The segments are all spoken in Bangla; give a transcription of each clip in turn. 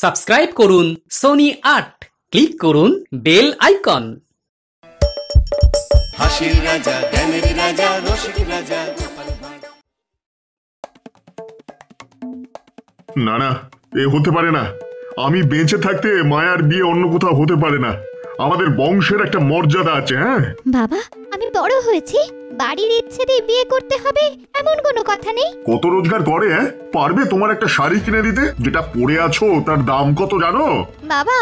সাবস্ক্রাইব করুন সোনি ৮, ক্লিক করুন বেল আইকন। হাসির রাজা, জ্ঞানের রাজা, রসিক রাজা। না না, এ হতে পারে না। আমি বেঁচে থাকতে মায়ার বিয়ে অন্য কোথাও হতে পারে না। আমাদের বংশের একটা মর্যাদা আছে। হ্যাঁ বাবা, আমি বড় হয়েছি, বাড়ির ইচ্ছেতেই বিয়ে করতে হবে এমন কোনো কথা নেই। কত রোজগার করে? পারবে তোমার একটা শাড়ি কিনে দিতে? যেটা পরে আছো তার দাম কত জানো? বাবা,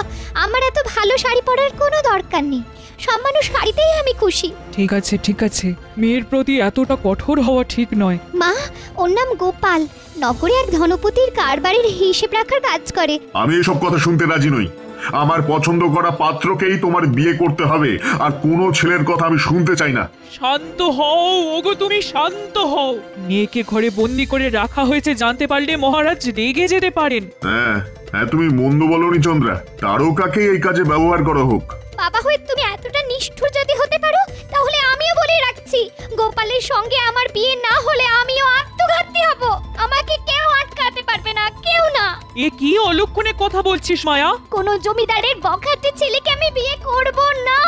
আমার এত ভালো শাড়ি পরার কোনো দরকার নেই, সব মানুষ শাড়িতেই আমি খুশি। ঠিক আছে ঠিক আছে, মেয়ের প্রতি এতটা কঠোর হওয়া ঠিক নয়। মা, ওর নাম গোপাল, নগরে এক ধনপতির কারবারের হিসেব রাখার কাজ করে। আমি এসব কথা শুনতে রাজি নই। আমার পছন্দ করা পাত্রকেই তোমার বিয়ে করতে হবে, আর কোনো ছেলের কথা আমি শুনতে চাই না। শান্ত হও ওগো, তুমি শান্ত হও। মেয়েকে ঘরে বন্দি করে রাখা হয়েছে জানতে পারলে মহারাজ রেগে যেতে পারেন। হ্যাঁ হ্যাঁ, তুমি মন্দ বলনি চন্দ্রা। তারকাকে এই কাজে ব্যবহার করা হোক। বাবা হয়ে তুমি এতটা নিষ্ঠুর যদি হতে পারো, তাহলে আমিও বলে রাখছি, গোপালের সঙ্গে আমার বিয়ে না হলে আমিও আত্মঘাতী হব। আমাকে কেউ আটকাতে পারবে না, কেউ না। এ কি অলক্ষণে কথা বলছিস মায়া? কোন জমিদারের বখাটে ছেলেকে আমি বিয়ে করব না।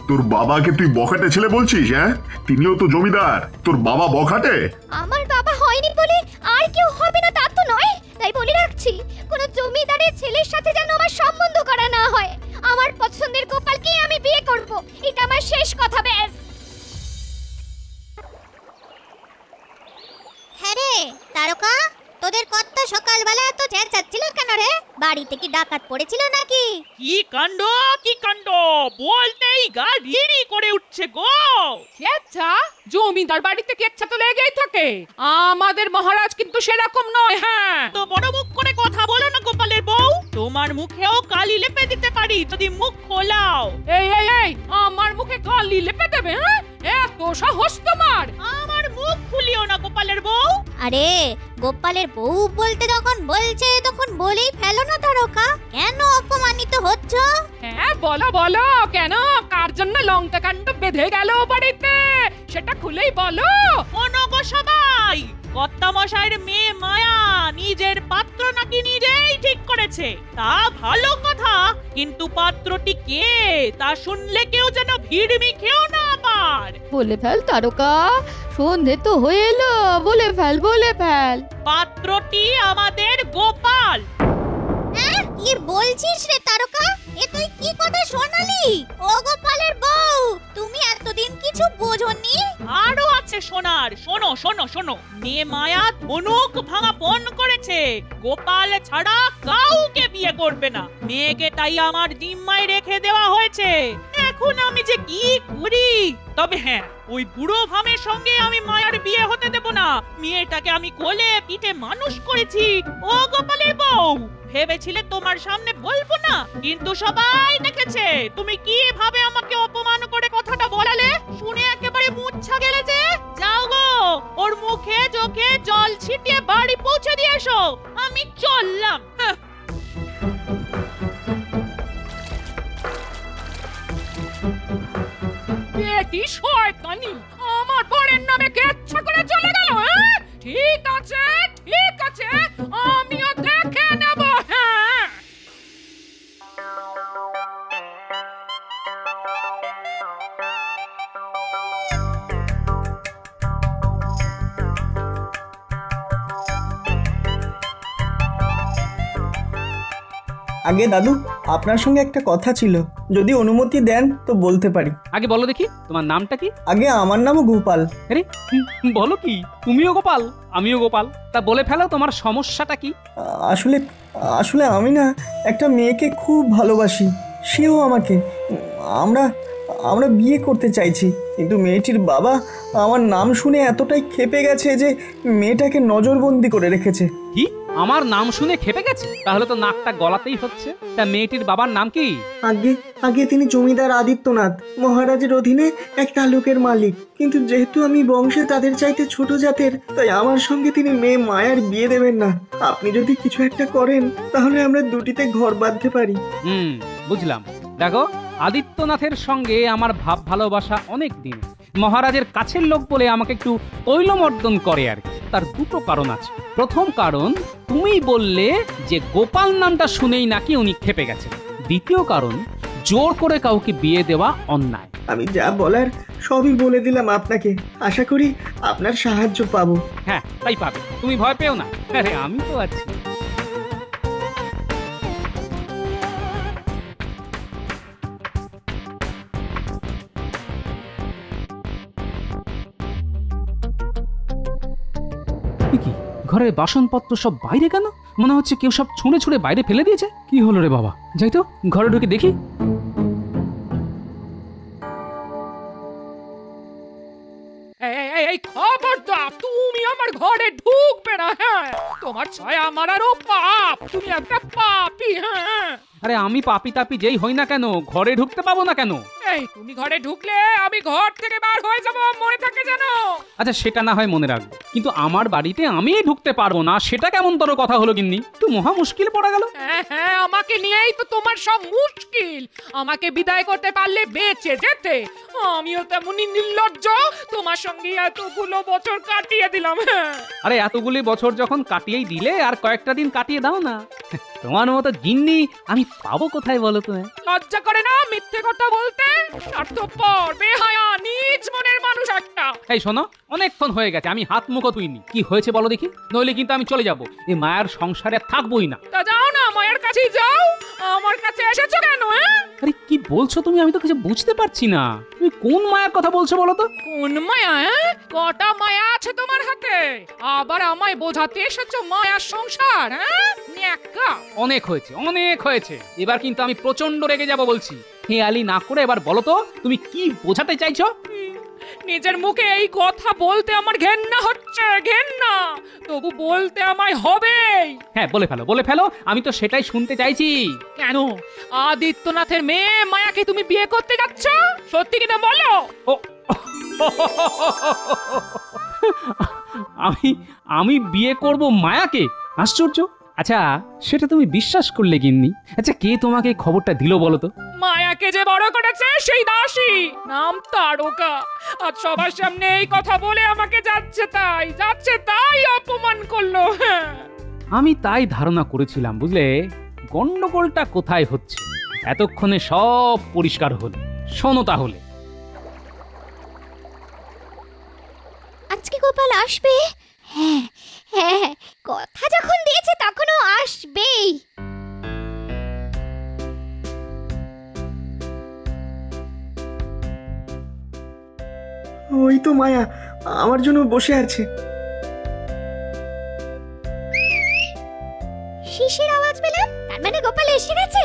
তোর বাবাকে তুই বখাটে ছেলে বলছিস? হ্যাঁ, তিনিও তো জমিদার। তোর বাবা বখাটে? আমার বাবা হয়নি বলে আর কেউ হবে না তা তো নয়, তাই বলে রাখছি, কোন জমিদারের ছেলের সাথে যেন আমার সম্বন্ধ করা না হয়। আমার পছন্দের গোপালকেই আমি বিয়ে করব, এটা আমার শেষ কথা। ব্যাস। হ্যাঁ রে তারকা, তোদের কত সকালবেলা এত চেঁচাচ্ছিল কেন রে? বাড়িতে কি ডাকাত পড়েছিল নাকি? কি কাণ্ড কি কাণ্ড, বলতেই গা রিরি করে উঠছে গো। কেচ্ছা? জমিদার বাড়িতে কেচ্ছা তো লেগেই থাকে। আমাদের মহারাজ কিন্তু সেরকম নয়। হ্যাঁ, তো বড় মুখ করে কথা বলো না গোপালের বউ। তোমার মুখেও কালি লেপে দিতে পারি যদি মুখ খোলাও। এই এই এই, আমার মুখে কালি লেপে দেবে? হ্যাঁ, এত সাহস তোমার? আমার মুখ খুলিও না গোপালের বউ। আরে, গোপালের বউ বলতে যখন বলছে তখন বলেই ফেলো না তারকা। কেন অপমানিত হচ্ছ? হ্যাঁ বলো বলো, কেন কার জন্য লঙ্কা কাণ্ড বেঁধে গেল বাড়িতে সেটা খুলেই বলো। শোনো গো সবাই, কর্তামশাইয়ের মেয়ে মায়া নিজের পাত্র নাকি নিজেই ঠিক করেছে। তা ভালো কথা, কিন্তু পাত্রটি কে তা শুনলে কেউ যেন ভিড়মি খেও না আবার। বলে ফেল তারকা, সন্ধে তো হয়ে এলো, বলে ফেল বলে ফেল। পাত্রটি আমাদের গোপাল। কি বলছিস রে তারকা? এ তুই কি কথা শোনালি? ও গোপালের বউ, তুমি এতদিন কিছু বোঝোনি? আরো আছে শোনার। শোনো শোনো শোনো, মেয়ে মায়া ধনুক ভাঙা পণ করেছে, গোপাল ছাড়া কাউকে বিয়ে করবে না। মেয়েকে তাই আমার জিম্মায় রেখে দেওয়া হয়েছে। এখন আমি যে কি করি? তবে হ্যাঁ, ওই বুড়ো ভামের সঙ্গে আমি মায়ার বিয়ে হতে দেব না। মেয়েটাকে আমি কোলে পিঠে মানুষ করেছি। ও গোপালের বউ, ভেবেছিলে তোমার সামনে বলবো না, কিন্তু সবাই দেখেছে তুমি কিভাবে আমাকে অপমান করে কথাটা বলালে। শুনে একেবারে মুচ্ছা গেলে যে। যাও গো, ওর মুখে চোখে জল ছিটিয়ে বাড়ি পৌঁছে দিয়ে এসো। আমি চললাম। বেটি শয়তানি, আমার বরের নামে কেচ্ছা করে চলে গেল। হ্যাঁ, ঠিক আছে ঠিক আছে, আমিও দেখে নেব। হ্যাঁ, আগে দাদু, আপনার সঙ্গে একটা কথা ছিল, যদি অনুমতি দেন তো বলতে পারি। আগে বলো দেখি, তোমার নামটা কি? আগে আমার নামও গোপাল। আরে বলো কি, তুমিও গোপাল আমিও গোপাল, তা বলে ফেলো তোমার সমস্যাটা কি? আসলে আসলে আমি না একটা মেয়েকে খুব ভালোবাসি, সেও আমাকে। আমরা আমরা বিয়ে করতে চাইছি, কিন্তু মেয়েটির বাবা আমার নাম শুনে এতটাই ক্ষেপে গেছে যে মেয়েটাকে নজরবন্দি করে রেখেছে। কি, আমার নাম শুনে ক্ষেপে গেছে? তাহলে তো নাকটা গলাতেই হচ্ছে। তা মেয়েটির বাবার নাম কি? আগে তিনি জমিদার আদিত্যনাথ, মহারাজের অধীনে এক তালুকের মালিক, কিন্তু যেহেতু আমি বংশে তাদের চাইতে ছোট জাতের, তাই আমার সঙ্গে তিনি মেয়ে মায়ার বিয়ে দেবেন না। আপনি যদি কিছু একটা করেন তাহলে আমরা দুটিতে ঘর বাঁধতে পারি। বুঝলাম। দেখো, আদিত্যনাথের সঙ্গে আমার ভাব ভালোবাসা অনেক দিন। মহারাজের কাছের লোক বলে আমাকে একটু তৈলমর্দন করে আর কি। তার দুটো কারণ আছে। প্রথম কারণ, তুমি বললে যে গোপাল নামটা শুনেই নাকি উনি ক্ষেপে গেছেন। দ্বিতীয় কারণ, জোর করে কাউকে বিয়ে দেওয়া অন্যায়। আমি যা বলার সবই বলে দিলাম আপনাকে, আশা করি আপনার সাহায্য পাবো। হ্যাঁ, তাই পাবে, তুমি ভয় পেও না, আরে আমি তো আছি। কি ঘরের বাসনপত্র সব বাইরে কেন? মনে হচ্ছে কেউ সব ছুঁড়ে ছুঁড়ে বাইরে ফেলে দিয়েছে। কি হলো রে বাবা, যাই তো ঘরে ঢুকে দেখি। এই খবরদার, তুমি আমার ঘরে ঢুকবে না। হ্যাঁ, তোমার ছায়া মারারও পাপ, তুমি একটা পাপী। হ্যাঁ, আরে আমি পাপি তাপি যেই হই না কেন, ঘরে ঢুকতে পাবো না কেন? এই তুমি ঘরে ঢুকলে আমি ঘর থেকে বার হয়ে যাবো, মনে থাকে জানো? আচ্ছা সেটা না হয় মনে রাখবো, কিন্তু আমার বাড়িতে আমিই ঢুকতে পারবো না, সেটা কেমন তোর কথা হলো গিন্নি? তুই মহা মুশকিল পড়া গেল। হ্যাঁ, আমাকে নিয়েই তো তোমার সব মুশকিল। আমাকে বিদায় করতে পারলে বেঁচে যেতে, আমিও তেমনই নির্লজ্জ, তোমার সঙ্গে এতগুলো বছর কাটিয়ে দিলাম। হ্যাঁ, আরে এতগুলি বছর যখন কাটিয়েই দিলে, আর কয়েকটা দিন কাটিয়ে দাও না। তোমার মতো গিন্নি আমি পাবো কোথায় বলো তো? লজ্জা করে না মিথ্যে কথা বলতে? স্বার্থপর, বেহায়া, নিজ মনের মানুষ একটা। এই শোনো, অনেকক্ষণ হয়ে গেছে, আমি হাত মুখো তুইনি। কি হয়েছে বলো দেখি, নইলে কিন্তু আমি চলে যাবো, এই মায়ের সংসারে থাকবোই না। তা যাও না, মায়ের কাছেই যাও। আমার কাছে এসেছো কেন? আরে কি বলছো তুমি, আমি তো কিছু বুঝতে পারছি না। তুমি কোন মায়ের কথা বলছো বলো তো? কোন মায়া? কটা মায়া আছে তোমার হাতে? আবার আমায় বোঝাতে এসেছো মায়ার সংসার? ন্যাকা। অনেক হয়েছে, অনেক হয়েছে, এবার কিন্তু আমি প্রচন্ড রেগে যাব বলছি। হেয়ালি না করে এবার বলো তো তুমি কি বোঝাতে চাইছো? নিজের মুখে এই কথা বলতে আমার ঘেন্না হচ্ছে, ঘেন্না, তবু বলতে আমায় হবে। হ্যাঁ বলে ফেলো, বলে ফেলো, আমি তো সেটাই শুনতে চাইছি। কেন আদিত্যনাথের মেয়ে মায়াকে তুমি বিয়ে করতে যাচ্ছ? সত্যি কিনা বলো। ও আমি বিয়ে করব মায়াকে? আশ্চর্য। আচ্ছা সেটা তুমি বিশ্বাস করলে গিন্নি? আচ্ছা কে তোমাকে খবরটা দিল বলো তো? মায়াকে যে বড় করেছে সেই দাসী, নাম তারকা, আর সবার সামনে এই কথা বলে আমাকে যাচ্ছে তাই অপমান করলো। আমি তাই ধারণা করেছিলাম, বুঝলে গন্ডগোলটা কোথায় হচ্ছে। এতক্ষণে সব পরিষ্কার হলো। শোনো তাহলে, আজকে গোপাল আসবে? হ্যাঁ হ্যাঁ, কথা যখন দিয়েছে তখনও আসবেই। ওই তো মায়া আমার জন্য বসে আছে। শিশির আওয়াজ পেলাম, তার মানে গোপাল এসে গেছে।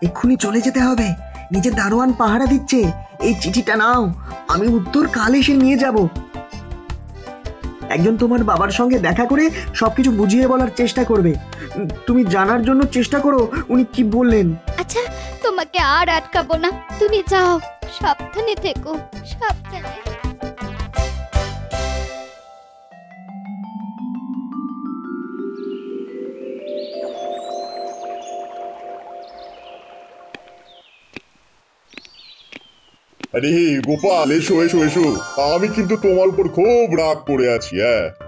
এক্ষুনি চলে যেতে হবে, নিজের দারোয়ান পাহারা দিচ্ছে। এই চিঠিটা নাও, আমি উত্তর কাল এসে নিয়ে যাব। একজন তোমার বাবার সঙ্গে দেখা করে সবকিছু বুঝিয়ে বলার চেষ্টা করবে। তুমি জানার জন্য চেষ্টা করো উনি কি বললেন। আচ্ছা তোমাকে আর আটকাবো না, তুমি যাও, সাবধানে থেকো, সাবধানে। আরে গোপাল, এসো এসো এসো, আমি কিন্তু তোমার উপর খুব রাগ করে আছি।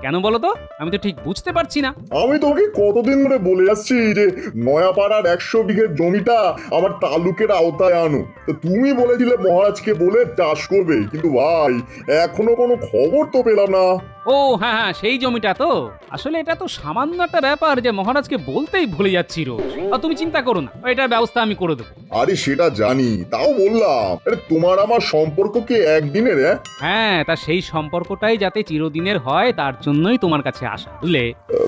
কেন বলো তো? আমি তো ঠিক বুঝতে পারছি না। আমি তোকে কতদিন ধরে বলে আসছি যে নয়াপাড়ার 100 বিঘের জমিটা আমার তালুকের আওতায় আনো। তো তুমি বলেছিলে মহারাজকে বলে চাষ করবে, কিন্তু ভাই এখনো কোনো খবর তো পেলাম না। ও হ্যাঁ হ্যাঁ, সেই জমিটা তো। আসলে এটা তো সামান্য একটা ব্যাপার যে মহারাজকে বলতেই ভুলে যাচ্ছি রোজ। আর তুমি চিন্তা করো না, এটার ব্যবস্থা আমি করে দেবো। আরে সেটা জানি, তাও বললাম আরে তোমার আমার সম্পর্ক কি একদিনের? হ্যাঁ, তা সেই সম্পর্কটাই যাতে চিরদিনের হয় তার জন্যই তোমার কাছে আসা, বুঝলে?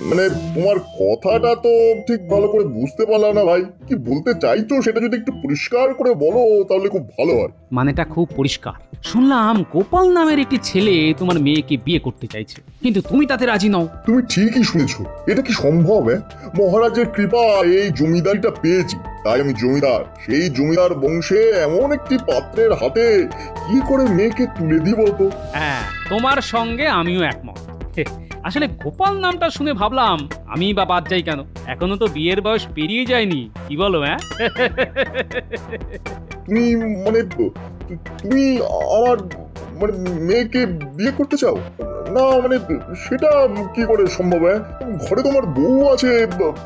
মানে তোমার কথাটা তো ঠিক ভালো করে বুঝতে পারলাম না ভাই, কি বলতে চাইছো সেটা যদি একটু পরিষ্কার করে বলো তাহলে খুব ভালো হয়। মানেটা খুব পরিষ্কার। শুনলাম গোপাল নামের একটি ছেলে তোমার মেয়েকে বিয়ে করতে চাইছে, কিন্তু তুমি তাতে রাজি নও। তুমি ঠিকই শুনেছো, এটা কি সম্ভব? মহারাজের কৃপা এই জমিদারিটা পেয়েছি, তাই আমি জমিদার। সেই জমিদার বংশে এমন একটি পাত্রের হাতে কি করে মেয়েকে তুলে দিই বলতো? হ্যাঁ, তোমার সঙ্গে আমিও একমত। আসলে গোপাল নামটা শুনে ভাবলাম আমি বা বাদ যাই কেন, এখনো তো বিয়ের বয়স পেরিয়ে যায়নি, কি বলো? হ্যাঁ তুমি মানে তুমি আমার মানে মেয়েকে বিয়ে করতে চাও? না মানে সেটা কি করে সম্ভব? হ্যাঁ, ঘরে তোমার বউ আছে,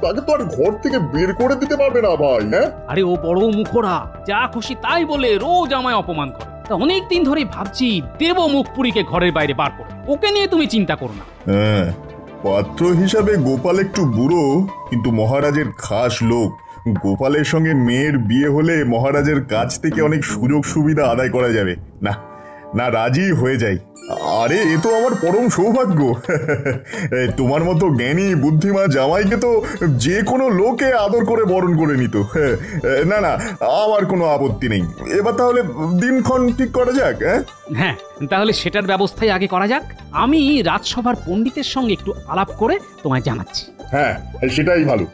তাকে তো আর ঘর থেকে বের করে দিতে পারবে না ভাই। হ্যাঁ, আরে ও বড় মুখরা, যা খুশি তাই বলে রোজ আমায় অপমান করে। তা অনেক দিন ধরেই ভাবছি দেব মুখপুরীকে ঘরের বাইরে বার করে, ওকে নিয়ে তুমি চিন্তা করো না। হ্যাঁ, পাত্র হিসাবে গোপাল একটু বুড়ো, কিন্তু মহারাজের খাস লোক। গোপালের সঙ্গে মেয়ের বিয়ে হলে মহারাজের কাছ থেকে অনেক সুযোগ সুবিধা আদায় করা যাবে। না না, রাজি হয়ে যাই। আরে এ তো আমার পরম সৌভাগ্য। তোমার মতো জ্ঞানী বুদ্ধিমান জামাইকে তো যে কোনো লোকে আদর করে বরণ করে নিত। না না, আমার কোনো আপত্তি নেই। এবার তাহলে দিনক্ষণ ঠিক করা যাক। হ্যাঁ, তাহলে সেটার ব্যবস্থাই আগে করা যাক। আমি রাজসভার পণ্ডিতের সঙ্গে একটু আলাপ করে তোমায় জানাচ্ছি। হ্যাঁ, সেটাই ভালো।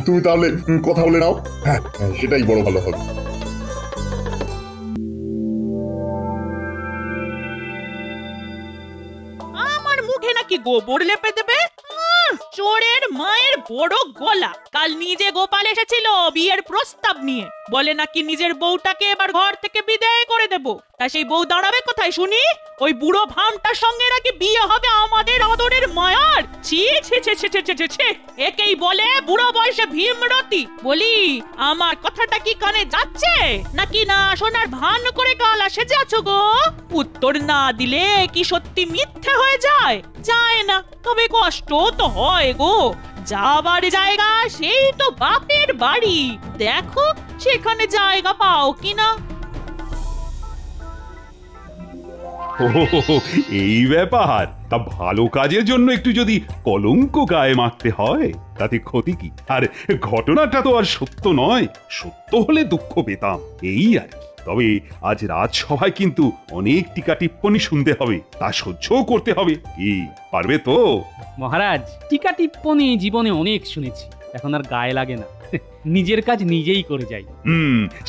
তুমি তাহলে কথা বলে নাও। হ্যাঁ, সেটাই বড় ভালো হবে। নাকি গোবর লেপে দেবে? চোরের মায়ের বড় গলা। কাল নিজে গোপাল এসেছিল বিয়ের প্রস্তাব নিয়ে, বলে নাকি নিজের বউটাকে এবার ঘর থেকে বিদায় করে দেব। তা সেই বউ দাঁড়াবে কোথায় শুনি? ওই বুড়ো ভামটার সঙ্গে নাকি বিয়ে হবে আমাদের আদরের মায়ার। ছি ছি ছি ছি ছি ছি ছি, একেই বলে বুড়ো বয়সে ভীমরতি। বলি আমার কথাটা কি কানে যাচ্ছে নাকি না শোনার ভান করে গাল আসে যাচ্ছ গো? উত্তর না দিলে কি সত্যি মিথ্যে হয়ে যায়? যায় না, তবে কষ্ট তো হয় গো। যাবার জায়গা সেই তো বাপের বাড়ি, দেখো সেখানে জায়গা পাও কিনা। এই ব্যাপার। তা ভালো কাজের জন্য একটু যদি কলঙ্ক গায়ে মাখতে হয় তাতে ক্ষতি কি? আর ঘটনাটা তো আর সত্য নয়, সত্য হলে দুঃখ পেতাম, এই আর কি। তবে আজ রাজসভায় কিন্তু অনেক টিকা টিপ্পনি শুনতে হবে, তা সহ্যও করতে হবে। কি পারবে তো? মহারাজ, টিকা টিপ্পনি জীবনে অনেক শুনেছি, এখন আর গায়ে লাগে না। নিজের কাজ নিজেই করে যাই।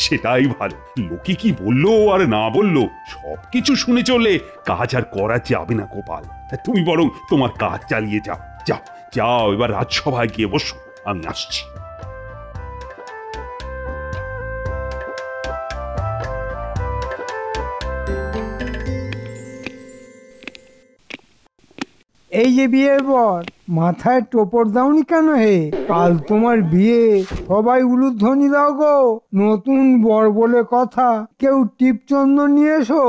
সেটাই ভালো। লোকে কি বললো আর না বললো সবকিছু শুনে চললে কাজ আর করা যাবে না গোপাল। তুমি বরং তোমার কাজ চালিয়ে যাও। যাও যাও, এবার রাজসভায় গিয়ে বসো, আমি আসছি। এই যে বিয়ের পর মাথায় টোপর দাওনি কেন হে? কাল তোমার বিয়ে, সবাই উলুধ্বনি দাও গো। নতুন বর বলে কথা, কেউ টিপচন্দন নিয়ে এসো।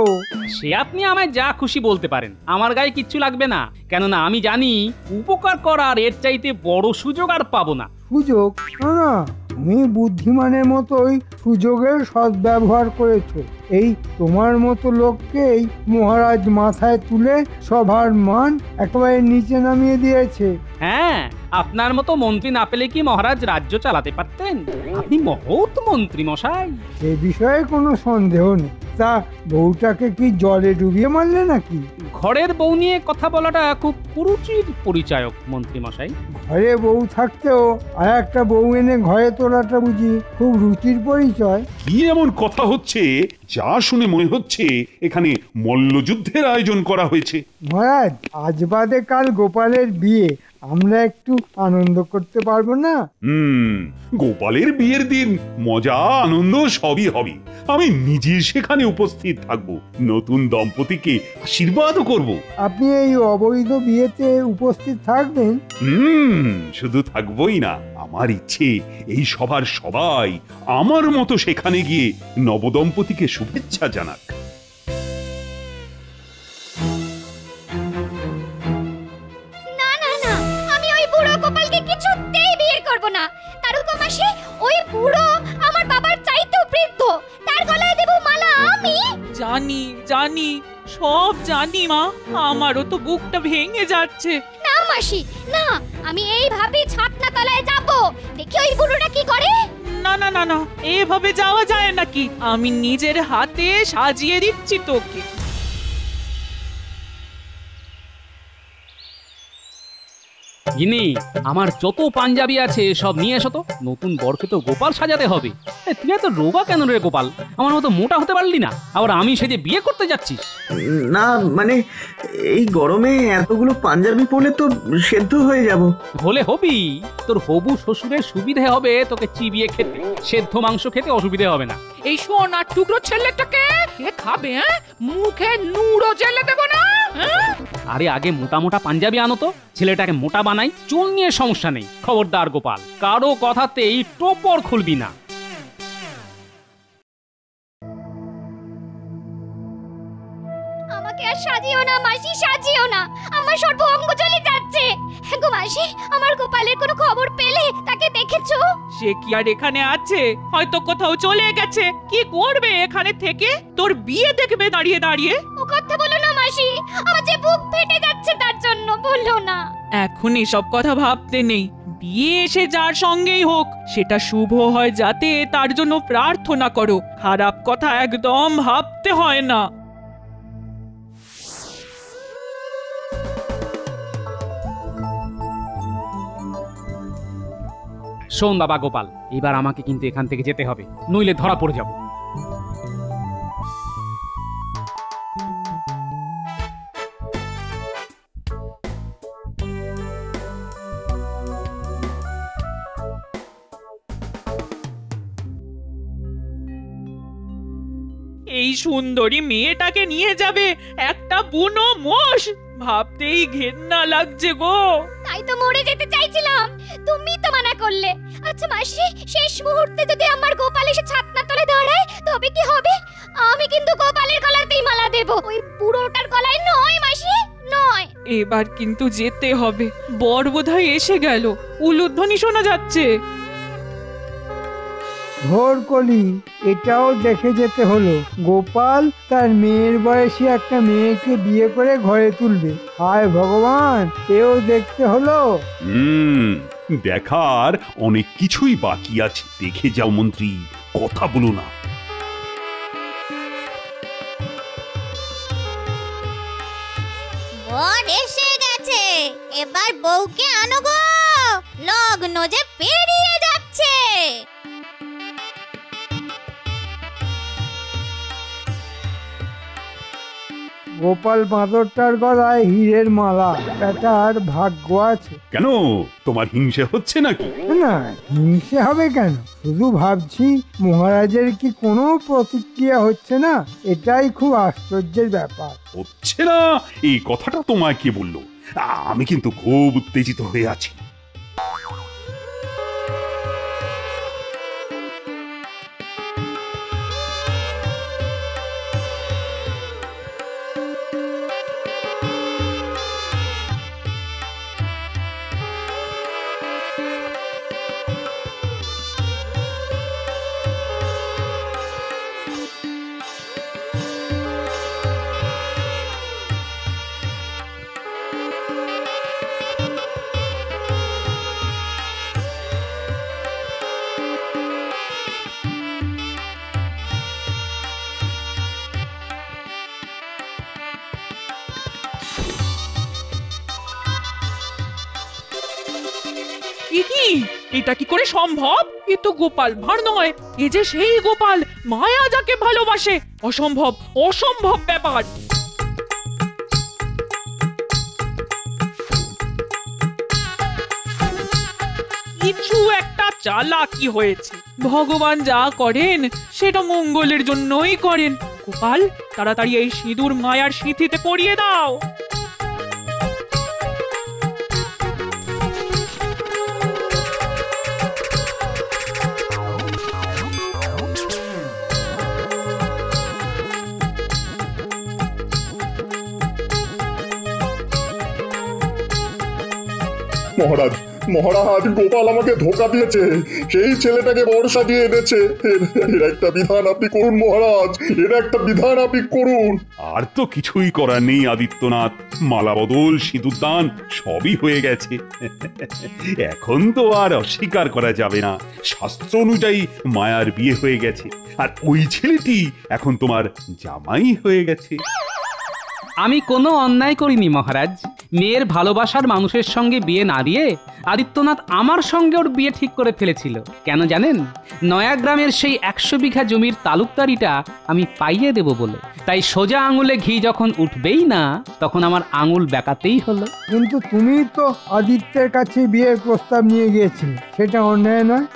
সে আপনি আমায় যা খুশি বলতে পারেন, আমার গায়ে কিচ্ছু লাগবে না। কেননা আমি জানি উপকার করার এর চাইতে বড় সুযোগ আর পাবো না। সুযোগ? না, তুমি বুদ্ধিমানের মতোই সুযোগের সদ্ব্যবহার করেছো। এই তোমার মতো লোককেই মহারাজ মাথায় তুলে সবার মান একেবারে নিচে নামিয়ে দিয়েছে। হ্যাঁ, আপনার মতো মন্ত্রী না পেলে কি মহারাজ রাজ্য চালাতে পারতেন? আপনি মহৎ মন্ত্রী মশাই। সে বিষয়ে কোনো সন্দেহ নেই। তা বউটাকে কি জলে ডুবিয়ে মারলে নাকি? ঘরের বউ নিয়ে কথা বলাটা খুব কুরুচির পরিচায়ক মন্ত্রী মশাই। ঘরে বউ থাকতেও আর একটা বউ এনে ঘরে তোলাটা বুঝি খুব রুচির পরিচয়? কি এমন কথা হচ্ছে যা শুনে মনে হচ্ছে এখানে মল্লযুদ্ধের আয়োজন করা হয়েছে। মহারাজ, আজ বাদে কাল গোপালের বিয়ে, আমরা একটু আনন্দ করতে পারবো না? গোপালের বিয়ের দিন মজা আনন্দ সবই হবে। আমি নিজে সেখানে উপস্থিত থাকবো, নতুন দম্পতিকে আশীর্বাদও করব। আপনি এই অবৈধ বিয়েতে উপস্থিত থাকবেন? শুধু থাকবোই না, আমার ইচ্ছে এই সবার সবাই আমার মতো সেখানে গিয়ে নবদম্পতিকে শুভেচ্ছা জানাক। না না না, আমি ওই বুড়ো গোপালকে কিছুতেই বিয়ে করব না। তারুকা মাসি, ওই বুড়ো আমার বাবার চাইতেও বৃদ্ধ, তার গলায় দেব মালা আমি। জানি জানি, সব জানি মা, আমারও তো বুকটা ভেঙে যাচ্ছে। না মাসি না, আমি এইভাবে ছাতনা তলায় যাব, দেখি ওই বুড়োটা কি করে। না না না না, এভাবে যাওয়া যায় নাকি? আমি নিজের হাতে সাজিয়ে দিচ্ছি তোকে। গিনি, আমার যত পাঞ্জাবি আছে সব নিয়ে এসো তো। নতুন বরকে তো গোপাল সাজাতে হবে। তুই এত রোগা কেন রে গোপাল? আমার মতো মোটা হতে পারলি না, আবার আমি সেজে বিয়ে করতে যাচ্ছিস? না মানে এই গরমে এতগুলো পাঞ্জাবি পরলে তো সেদ্ধ হয়ে যাব। হলে হবি, তোর হবু শ্বশুরের সুবিধে হবে তোকে চিবিয়ে খেতে, সেদ্ধ মাংস খেতে অসুবিধে হবে না। এই সোনার টুকরো ছেলেটাকে কে খাবে? মুখে নুড়ো জেলে দেবো না? আরে আগে মোটা মোটা পাঞ্জাবি আনো তো, ছেলেটাকে মোটা বানাই। চুল নিয়ে সমস্যা নেই, খবরদার গোপাল, কারো কথাতেই টোপর খুলবি না। আমাকে আর সাজিও না মাসি, সাজিও না, আমার সর্ব অঙ্গ চলে যাচ্ছে। গো মাসি, আমার গোপালের কোনো খবর পেলে? তাকে দেখেছো? সে কি আর এখানে আছে? হয়তো কোথাও চলে গেছে। কি করবে এখানে থেকে? তোর বিয়ে দেখবে দাঁড়িয়ে দাঁড়িয়ে। ও কথা বলো না মাসি, আমার যে বুক ফেটে যাচ্ছে তার জন্য, বললো না। এখন এসব কথা ভাবতে নেই। বিয়ে এসে যার সঙ্গেই হোক, সেটা শুভ হয় যাতে, তার জন্য প্রার্থনা করো। খারাপ কথা একদম ভাবতে হয় না। শোন বাবা গোপাল, এবার আমাকে কিন্তু এখান থেকে যেতে হবে, নইলে ধরা পড়ে যাব। এই সুন্দরী মেয়েটাকে নিয়ে যাবে একটা বুনো মোষ, ভাবতেই ঘেন্না লাগছে গো। তাই তো মরে যেতে চাইছিলাম, তুমি তো মানা করলে। আচ্ছা মাসি, শেষ মুহূর্তে যদি আমার গোপাল এসে ছাতনা তলে দাঁড়ায় তবে কি হবে? আমি কিন্তু গোপালের গলাতেই মালা দেব, ওই বুড়োটার গলায় নয় মাসি, নয়। এবার কিন্তু যেতে হবে, বর বোধহয় এসে গেল, উলুধ্বনি শোনা যাচ্ছে। ঘোর কলি, এটাও দেখে যেতে হলো। গোপাল তার মেয়ের বয়সী একটা মেয়েকে বিয়ে করে ঘরে তুলবে। হায় ভগবান, এও দেখতে হলো। দেখার অনেক কিছুই বাকি আছে। দেখে যাও মন্ত্রী, কথা বলো না। বর এসে গেছে, এবার বউকে আনো গো, লগ্ন যে পেরিয়ে যাচ্ছে। গোপাল বাঁদরটার গলায় হীরের মালা, বেটার ভাগ্য আছে। কেন, তোমার হিংসে হচ্ছে নাকি? না, হিংসে হবে কেন? শুধু ভাবছি মহারাজের কি কোনো প্রতিক্রিয়া হচ্ছে না, এটাই খুব আশ্চর্যের ব্যাপার। হচ্ছে না এই কথাটা তোমায় কে বললো? আমি কিন্তু খুব উত্তেজিত হয়ে আছি। এটা কি করে সম্ভব? এ তো গোপাল ভাঁড় নয়, এ যে সেই গোপাল, মায়া যাকে ভালোবাসে। অসম্ভব, অসম্ভব ব্যাপার। কিছু একটা চালাকি হয়েছে। ভগবান যা করেন সেটা মঙ্গলের জন্যই করেন। গোপাল, তাড়াতাড়ি এই সিঁদুর মায়ার সিঁথিতে পরিয়ে দাও। মহারাজ, মহারাজ, গোপাল আমাকে ধোকা দিয়েছে, সেই ছেলেটাকে বর সাজিয়ে এনেছে। এর একটা বিধান আপনি করুন মহারাজ, এর একটা বিধান আপনি করুন। আর তো কিছুই করার নেই আদিত্যনাথ, মালা বদল, সিঁদুরদান সবই হয়ে গেছে। এখন তো আর অস্বীকার করা যাবে না, শাস্ত্র অনুযায়ী মায়ার বিয়ে হয়ে গেছে, আর ওই ছেলেটি এখন তোমার জামাই হয়ে গেছে। আমি কোনো অন্যায় করিনি মহারাজ। মেয়ের ভালোবাসার মানুষের সঙ্গে বিয়ে না দিয়ে আদিত্যনাথ আমার সঙ্গে ওর বিয়ে ঠিক করে ফেলেছিল। কেন জানেন? নয়াগ্রামের সেই 100 বিঘা জমির তালুকদারিটা আমি পাইয়ে দেব বলে। তাই সোজা আঙুলে ঘি যখন উঠবেই না, তখন আমার আঙুল বেঁকাতেই হলো। কিন্তু তুমি তো আদিত্যের কাছে বিয়ের প্রস্তাব নিয়ে গিয়েছিলে, সেটা অন্যায় নয়?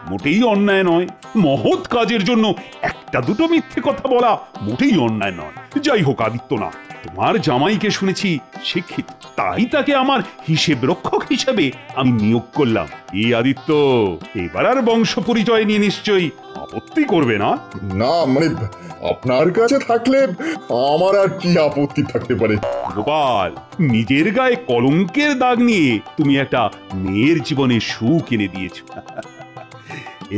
মোটেই অন্যায় নয়। মহৎ কাজের জন্য একটা দুটো মিথ্যে কথা বলা মোটেই অন্যায় নয়। যাই হোক আদিত্যনাথ, তোমার জামাইকে শুনেছি শিক্ষিত, তাই তাকে আমার হিসেব রক্ষক হিসেবে আমি নিয়োগ করলাম। এই আদিত্য, এবার আর বংশ পরিচয় নিয়ে নিশ্চয়ই আপত্তি করবে না? না মানে আপনার কাছে থাকলে আমার আর কি আপত্তি থাকতে পারে। গোপাল, নিজের গায়ে কলঙ্কের দাগ নিয়ে তুমি একটা মেয়ের জীবনে সুখ এনে দিয়েছ।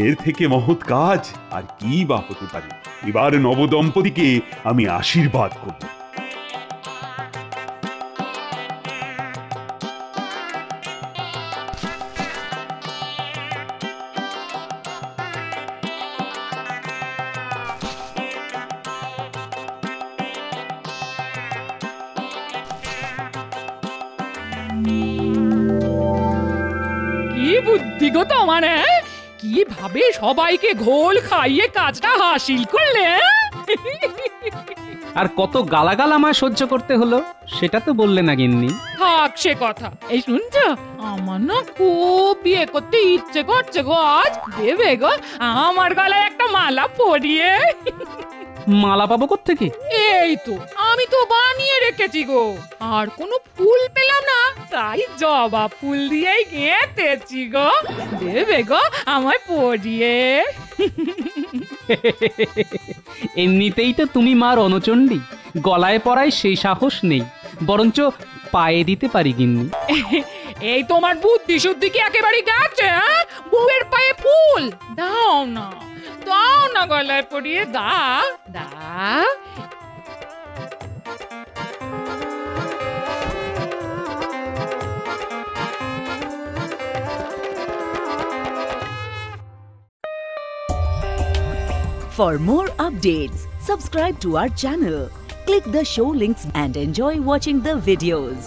এর থেকে মহৎ কাজ আর কি বা হতে পারে? এবার নবদম্পতিকে আমি আশীর্বাদ করব। কি বুদ্ধি গো তোমার! কিভাবে সবাইকে ঘোল খাইয়ে কাজটা হাসিল করলে! আর কত গালাগাল আমায় সহ্য করতে হলো সেটা তো বললে না গিন্নি। থাক সে কথা। এই শুনছ, আমার না খুব বিয়ে করতে ইচ্ছে করছে গো। আজ দেবে গো আমার গলায় একটা মালা পরিয়ে। মালা পাবো কোত্থেকে? এই তো আমি তো বানিয়ে রেখেছি গো। আর কোনো ফুল পেলাম না, তাই জবা ফুল দিয়েই গেঁথেছি গো। দেবে গো আমায় পরিয়ে। এমনিতেই তো তুমি মা রণচণ্ডী, গলায় পরায় সেই সাহস নেই, বরঞ্চ পায়ে দিতে পারি গিন্নি। এই তোমার বুদ্ধি শুদ্ধি কি একেবারে গেছে? বউয়ের পায়ে ফুল দাও না, দাও না, গলায় পরিয়ে দাও, দাও। For more updates, subscribe to our channel, click the show links and enjoy watching the videos.